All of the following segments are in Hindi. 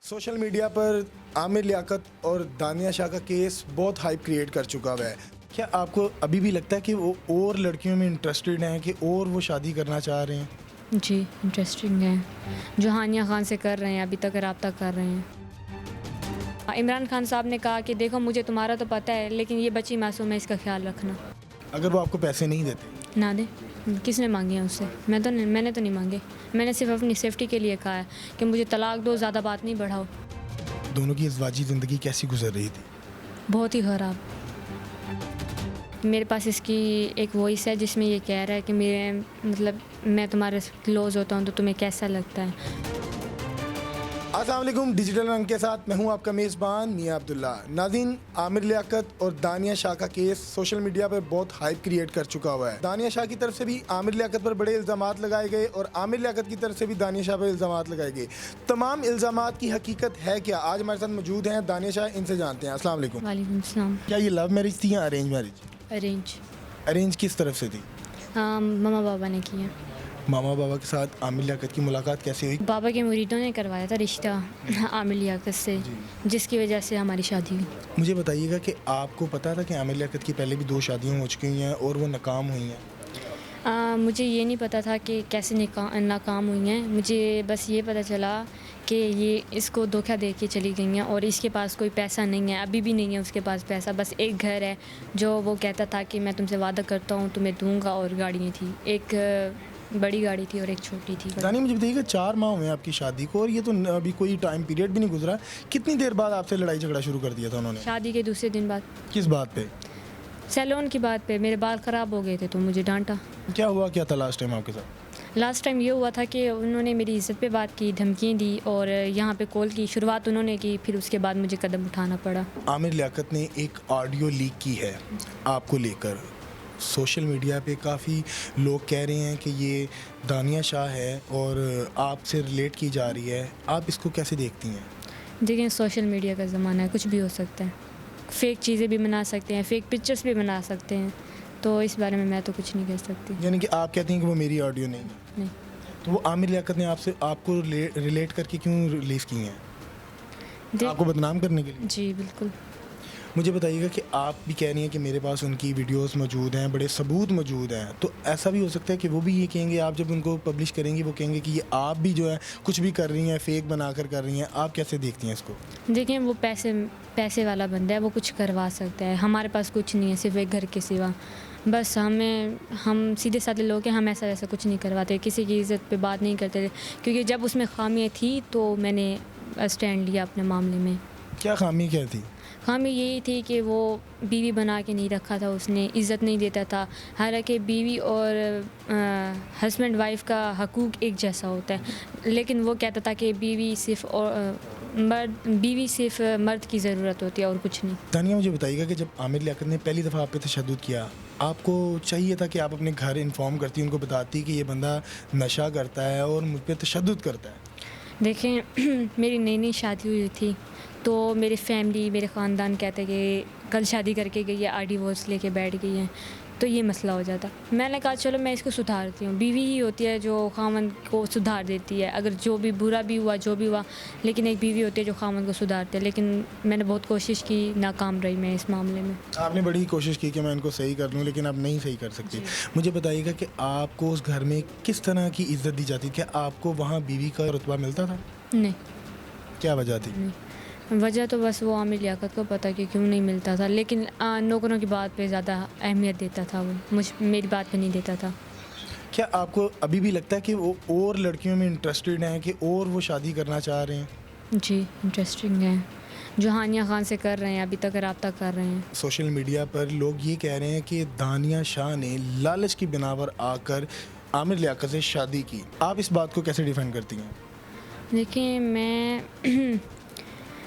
सोशल मीडिया पर आमिर लियाकत और दानिया शाह का केस बहुत हाइप क्रिएट कर चुका हुआ है। क्या आपको अभी भी लगता है कि वो और लड़कियों में इंटरेस्टेड हैं कि और वो शादी करना चाह रहे हैं? जी, इंटरेस्टिंग है। जो हानिया खान से कर रहे हैं, अभी तक रब्ता कर रहे हैं। इमरान खान साहब ने कहा कि देखो मुझे तुम्हारा तो पता है, लेकिन ये बच्ची मासूम है, इसका ख्याल रखना। अगर वो आपको पैसे नहीं देते? ना दे, किसने मांगे हैं उससे? मैंने तो नहीं मांगे। मैंने सिर्फ अपनी सेफ्टी के लिए कहा है कि मुझे तलाक दो, ज़्यादा बात नहीं बढ़ाओ। दोनों की अज़वाजी ज़िंदगी कैसी गुजर रही थी? बहुत ही ख़राब। मेरे पास इसकी एक वॉइस है जिसमें ये कह रहा है कि मैं तुम्हारे क्लोज़ होता हूँ तो तुम्हें कैसा लगता है। अस्सलाम वालेकुम, डिजिटल रंग के साथ मैं हूं आपका मेज़बान मियां अब्दुल्ला। नाज़रीन, आमिर लियाकत और दानिया शाह का केस सोशल मीडिया पर बहुत हाइप क्रिएट कर चुका हुआ है। दानिया शाह की तरफ से भी आमिर लियाकत पर बड़े इल्ज़ामात लगाए गए और आमिर लियाकत की तरफ से भी दानिया शाह पर इल्ज़ामात लगाए गए। तमाम इल्ज़ामात की हकीकत है क्या? आज हमारे साथ मौजूद हैं दानिया शाह, इनसे जानते हैं। अस्सलाम वालेकुम। वालेकुम सलाम। क्या ये लव मैरिज थी या अरेंज मैरिज? अरेंज। अरेंज किस तरफ से थी? मम्मा पापा ने किया। मामा बाबा के साथ आमिर लियाकत की मुलाकात कैसे हुई? बाबा के मुरीदों ने करवाया था रिश्ता आमिर लियाकत से, जिसकी वजह से हमारी शादी हुई। मुझे बताइएगा कि आपको पता था कि आमिर लियाकत की पहले भी 2 शादियाँ हो चुकी हैं और वो नाकाम हुई हैं? मुझे ये नहीं पता था कि कैसे नाकाम हुई हैं। मुझे बस ये पता चला कि ये इसको धोखा दे के चली गई हैं और इसके पास कोई पैसा नहीं है, अभी भी नहीं है उसके पास पैसा। बस एक घर है जो वो कहता था कि मैं तुमसे वादा करता हूँ तुम्हें दूंगा, और गाड़ियाँ थी, एक बड़ी गाड़ी थी और एक छोटी थी। जानी, मुझे बताइएगा 4 माह हुए हैं आपकी शादी को और ये तो अभी कोई टाइम पीरियड भी नहीं गुजरा। कितनी देर बाद आपसे लड़ाई झगड़ा शुरू कर दिया था उन्होंने? शादी के दूसरे दिन बाद। किस बात पे? सैलून की बात पे। मेरे बाल ख़राब हो गए थे तो मुझे डांटा। क्या हुआ क्या था लास्ट टाइम आपके साथ? लास्ट टाइम ये हुआ था कि उन्होंने मेरी इज़्ज़त पे बात की, धमकियाँ दी और यहाँ पे कॉल की शुरुआत उन्होंने की, फिर उसके बाद मुझे कदम उठाना पड़ा। आमिर लियाकत ने एक ऑडियो लीक की है आपको लेकर। सोशल मीडिया पे काफ़ी लोग कह रहे हैं कि ये दानिया शाह है और आपसे रिलेट की जा रही है। आप इसको कैसे देखती हैं? देखिए, सोशल मीडिया का ज़माना है, कुछ भी हो सकता है। फ़ेक चीज़ें भी बना सकते हैं, फ़ेक पिक्चर्स भी बना सकते हैं, तो इस बारे में मैं तो कुछ नहीं कह सकती। यानी कि आप कहती हैं कि वो मेरी ऑडियो नहीं है? नहीं। तो वो आमिर लियाकत ने आपको रिलेट करके क्यों रिलीज़ की हैं? आपको बदनाम करने के लिए? जी बिल्कुल। मुझे बताइएगा कि आप भी कह रही हैं कि मेरे पास उनकी वीडियोस मौजूद हैं, बड़े सबूत मौजूद हैं, तो ऐसा भी हो सकता है कि वो भी ये कहेंगे, आप जब उनको पब्लिश करेंगी वो कहेंगे कि ये आप भी जो है कुछ भी कर रही हैं, फेक बनाकर कर रही हैं। आप कैसे देखती हैं इसको? देखिए, वो पैसे वाला बंदा है, वो कुछ करवा सकता है। हमारे पास कुछ नहीं है सिर्फ एक घर के सिवा। बस हम सीधे साधे लोग हैं, हम ऐसा वैसा कुछ नहीं करवाते, किसी की इज़्ज़त पे बात नहीं करते थे, क्योंकि जब उसमें खामियाँ थी तो मैंने स्टैंड लिया अपने मामले में। क्या खामी क्या थी? खामी यही थी कि वो बीवी बना के नहीं रखा था उसने, इज़्ज़त नहीं देता था। हालांकि बीवी और हस्बैंड वाइफ का हकूक़ एक जैसा होता है, लेकिन वो कहता था कि बीवी सिर्फ मर्द की ज़रूरत होती है और कुछ नहीं। तानिया, मुझे बताइएगा कि जब आमिर लियाकत ने पहली दफ़ा आप पे तशद्दुद किया, आपको चाहिए था कि आप अपने घर इन्फॉर्म करती, उनको बताती कि ये बंदा नशा करता है और मुझ पे तशद्दुद करता है? देखें, मेरी नई शादी हुई थी तो मेरी फैमिली, मेरे ख़ानदान कहते कि कल शादी करके गई है, आज डिवोर्स लेके बैठ गई हैं, तो ये मसला हो जाता। मैंने कहा चलो मैं इसको सुधारती हूँ। बीवी ही होती है जो खामन को सुधार देती है, अगर जो भी बुरा भी हुआ जो भी हुआ, लेकिन एक बीवी होती है जो खामन को सुधारती है। लेकिन मैंने बहुत कोशिश की, नाकाम रही मैं इस मामले में। आपने बड़ी कोशिश की कि मैं इनको सही कर लूँ, लेकिन आप नहीं सही कर सकती। मुझे बताइएगा कि आपको उस घर में किस तरह की इज़्ज़त दी जाती? क्या आपको वहाँ बीवी का रुतबा मिलता था? नहीं। क्या वजह थी? नहीं, वजह तो बस वो आमिर लियाकत को पता कि क्यों नहीं मिलता था, लेकिन नौकरों की बात पे ज़्यादा अहमियत देता था वो, मेरी बात पे नहीं देता था। क्या आपको अभी भी लगता है कि वो और लड़कियों में इंटरेस्टेड हैं कि और वो शादी करना चाह रहे हैं? जी, इंटरेस्टिंग है। जो हानिया खान से कर रहे हैं, अभी तक रब्ता कर रहे हैं। सोशल मीडिया पर लोग ये कह रहे हैं कि दानिया शाह ने लालच की बिना पर आकर आमिर लियाकत से शादी की। आप इस बात को कैसे डिफेंड करती हैं? देखिए, मैं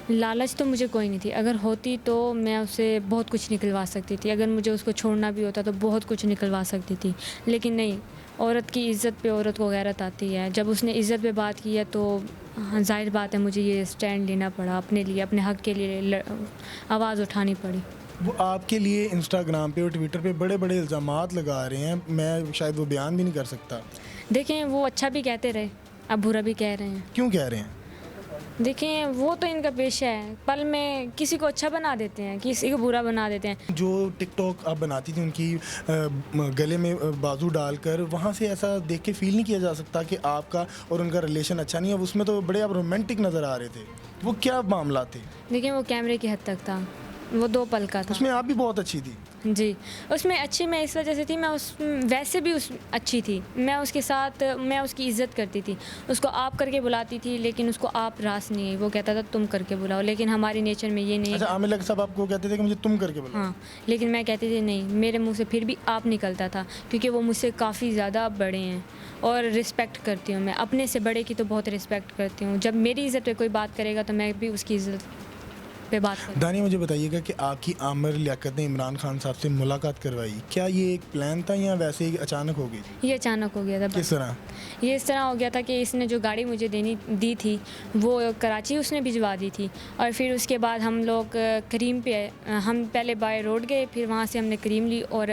लालच तो मुझे कोई नहीं थी। अगर होती तो मैं उससे बहुत कुछ निकलवा सकती थी। अगर मुझे उसको छोड़ना भी होता तो बहुत कुछ निकलवा सकती थी, लेकिन नहीं। औरत की इज़्ज़त पे औरत को गैरत आती है। जब उसने इज़्ज़त पे बात की है तो ज़ाहिर बात है मुझे ये स्टैंड लेना पड़ा अपने लिए, अपने हक़ के लिए आवाज़ उठानी पड़ी। वो आपके लिए इंस्टाग्राम पे और ट्विटर पे बड़े बड़े इल्ज़ामात लगा रहे हैं, मैं शायद वो बयान भी नहीं कर सकता। देखें, वो अच्छा भी कहते रहे, अब बुरा भी कह रहे हैं। क्यों कह रहे हैं? देखिए वो तो इनका पेशा है, पल में किसी को अच्छा बना देते हैं, किसी को बुरा बना देते हैं। जो टिकटॉक आप बनाती थी उनकी गले में बाजू डालकर, वहाँ से ऐसा देख के फील नहीं किया जा सकता कि आपका और उनका रिलेशन अच्छा नहीं है? उसमें तो बड़े आप रोमांटिक नज़र आ रहे थे, वो क्या मामला थे? देखिए वो कैमरे की हद तक था, वो 2 पल का था। उसमें आप भी बहुत अच्छी थी। जी, उसमें अच्छी मैं इस वजह से थी, मैं उस वैसे भी उस अच्छी थी, मैं उसके साथ मैं उसकी इज़्ज़त करती थी, उसको आप करके बुलाती थी, लेकिन उसको आप रास नहीं है, वो कहता था तुम करके बुलाओ, लेकिन हमारी नेचर में ये नहीं है। अच्छा, आमिर लक साहब आपको कहते थे कि मुझे तुम करके बोलो? हाँ, लेकिन मैं कहती थी नहीं, मेरे मुंह से फिर भी आप निकलता था, क्योंकि वो मुझसे काफ़ी ज़्यादा बड़े हैं और रिस्पेक्ट करती हूँ मैं, अपने से बड़े की तो बहुत रिस्पेक्ट करती हूँ। जब मेरी इज़्ज़त पे कोई बात करेगा तो मैं भी उसकी इज़्ज़त पे बात करूँ। दानिया, मुझे बताइएगा कि आपकी आमिर लियाकत ने इमरान खान साहब से मुलाकात करवाई, क्या ये एक प्लान था या वैसे ही अचानक हो गई? ये अचानक हो गया था। किस तरह? ये इस तरह हो गया था कि इसने जो गाड़ी मुझे दी थी वो कराची उसने भिजवा दी थी, और फिर उसके बाद हम लोग करीम पे हम पहले बाय रोड गए, फिर वहाँ से हमने करीम ली और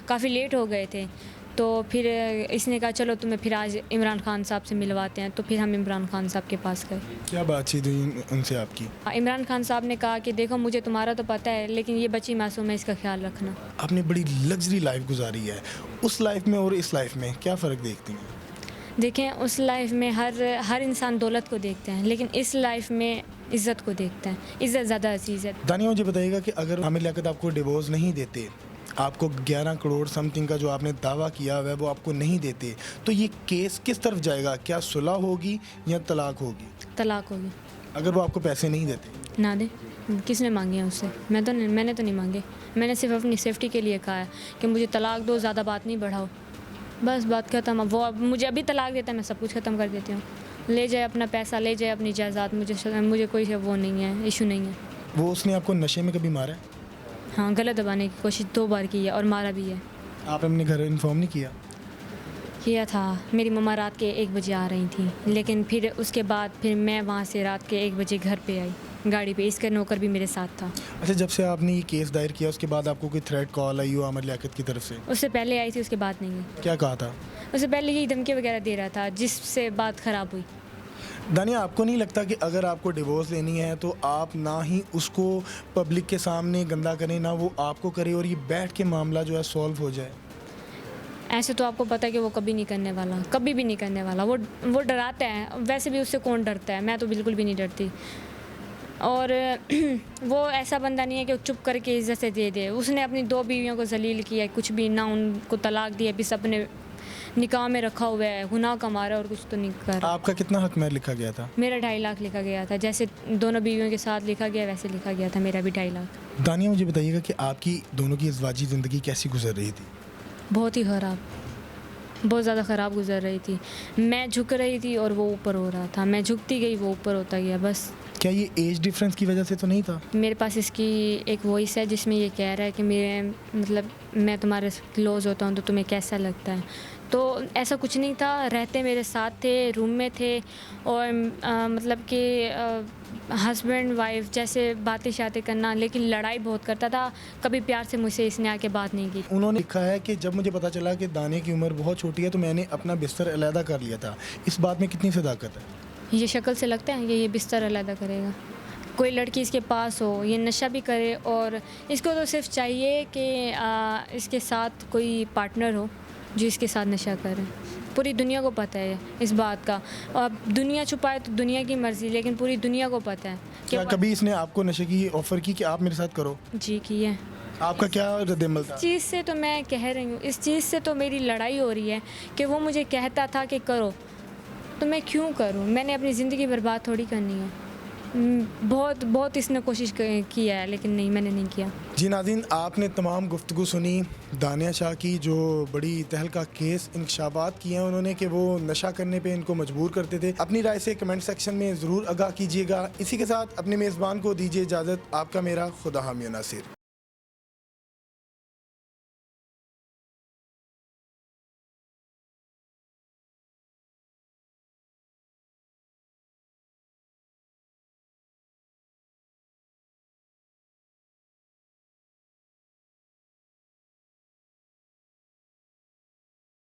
काफ़ी लेट हो गए थे, तो फिर इसने कहा चलो तुम्हें फिर आज इमरान खान साहब से मिलवाते हैं, तो फिर हम इमरान खान साहब के पास गए। क्या बातचीत हुई उनसे आपकी? इमरान खान साहब ने कहा कि देखो मुझे तुम्हारा तो पता है, लेकिन ये बच्ची मासूम है, इसका ख्याल रखना। आपने बड़ी लग्जरी लाइफ गुजारी है, उस लाइफ में और इस लाइफ में क्या फ़र्क देखती हैं? देखें उस लाइफ में हर इंसान दौलत को देखते हैं, लेकिन इस लाइफ में इज़्ज़त को देखते हैं, इज़्ज़त ज़्यादा अजीज़ है। दानिया, मुझे बताइएगा कि अगर आमिर लियाकत आपको डिवोर्स नहीं देते, आपको 11 करोड़ समथिंग का जो आपने दावा किया हुआ है वो आपको नहीं देते, तो ये केस किस तरफ जाएगा? क्या सुलह होगी या तलाक होगी? तलाक होगी। अगर वो आपको पैसे नहीं देते? ना दे, किसने मांगे हैं उससे? मैंने तो नहीं मांगे, मैंने सिर्फ अपनी सेफ्टी के लिए कहा है कि मुझे तलाक दो, ज़्यादा बात नहीं बढ़ाओ, बस बात ख़त्म। वो अब मुझे अभी तलाक देता है, मैं सब कुछ ख़त्म कर देती हूँ, ले जाए अपना पैसा, ले जाए अपनी जायदाद, मुझे कोई वो नहीं है, इशू नहीं है। वो उसने आपको नशे में कभी मारा है? हाँ, गला दबाने की कोशिश 2 बार की है और मारा भी है। आपने अपने घर इन्फॉर्म नहीं किया? था, मेरी मम्मा रात के 1 बजे आ रही थी, लेकिन फिर उसके बाद फिर मैं वहाँ से रात के 1 बजे घर पे आई गाड़ी पे, इसका नौकर भी मेरे साथ था। अच्छा, जब से आपने ये केस दायर किया उसके बाद आपको कोई थ्रेट कॉल आई हो आमिर लियाकत की तरफ से? उससे पहले आई थी, उसके बाद नहीं है। क्या कहा था? उससे पहले यही धमकी वगैरह दे रहा था, जिससे बात ख़राब हुई। दानिया, आपको नहीं लगता कि अगर आपको डिवोर्स लेनी है तो आप ना ही उसको पब्लिक के सामने गंदा करें, ना वो आपको करे, और ये बैठ के मामला जो है सॉल्व हो जाए? ऐसे तो आपको पता है कि वो कभी नहीं करने वाला, कभी भी नहीं करने वाला। वो डराता है, वैसे भी उससे कौन डरता है, मैं तो बिल्कुल भी नहीं डरती। और वो ऐसा बंदा नहीं है कि वो चुप करके इज्जत से दे दे। उसने अपनी 2 बीवियों को जलील किया, कुछ भी ना, उनको तलाक दिया, भी अपने निकाह में रखा हुआ है, गुनाह कमा रहा है और कुछ तो नहीं कर रहा। आपका कितना हक महर लिखा गया था? मेरा 2.5 लाख लिखा गया था, जैसे दोनों बीवियों के साथ लिखा गया वैसे लिखा गया था, मेरा भी 2.5 लाख। दानिया, मुझे बताइएगा कि आपकी दोनों की इज़्वाजी ज़िंदगी कैसी गुजर रही थी? बहुत ही ख़राब, बहुत ज़्यादा ख़राब गुजर रही थी। मैं झुक रही थी और वो ऊपर हो रहा था, मैं झुकती गई, वो ऊपर होता गया, बस। क्या ये एज डिफरेंस की वजह से तो नहीं था? मेरे पास इसकी एक वॉइस है जिसमें ये कह रहा है कि मैं तुम्हारे क्लोज़ होता हूँ तो तुम्हें कैसा लगता है, तो ऐसा कुछ नहीं था। रहते मेरे साथ थे, रूम में थे, और मतलब कि हस्बैंड वाइफ जैसे बातें शातें करना, लेकिन लड़ाई बहुत करता था। कभी प्यार से मुझसे इसने आके बात नहीं की। उन्होंने लिखा है कि जब मुझे पता चला कि दानिया की उम्र बहुत छोटी है तो मैंने अपना बिस्तर अलहदा कर लिया था। इस बात में कितनी सदाकत है? ये शक्ल से लगता है कि ये बिस्तर अलग करेगा। कोई लड़की इसके पास हो, ये नशा भी करे, और इसको तो सिर्फ चाहिए कि इसके साथ कोई पार्टनर हो जो इसके साथ नशा करे। पूरी दुनिया को पता है इस बात का। अब दुनिया छुपाए तो दुनिया की मर्ज़ी, लेकिन पूरी दुनिया को पता है कि क्या कभी इसने आपको नशे की ऑफ़र की कि आप मेरे साथ करो? जी की है। आपका क्या रद्द-ए-अमल था? इस चीज़ से तो मैं कह रही हूँ, इस चीज़ से तो मेरी लड़ाई हो रही है कि वो मुझे कहता था कि करो, तो मैं क्यों करूँ? मैंने अपनी ज़िंदगी बर्बाद थोड़ी करनी है। बहुत इसने कोशिश किया है, लेकिन नहीं, मैंने नहीं किया। जी नाज़रीन, आपने तमाम गुफ्तगू सुनी दानिया शाह की, जो बड़ी तहलका केस इंकशाफात किए हैं उन्होंने कि वो नशा करने पे इनको मजबूर करते थे। अपनी राय से कमेंट सेक्शन में ज़रूर आगाह कीजिएगा। इसी के साथ अपने मेज़बान को दीजिए इजाज़त। आपका मेरा खुदा हामिद नासिर।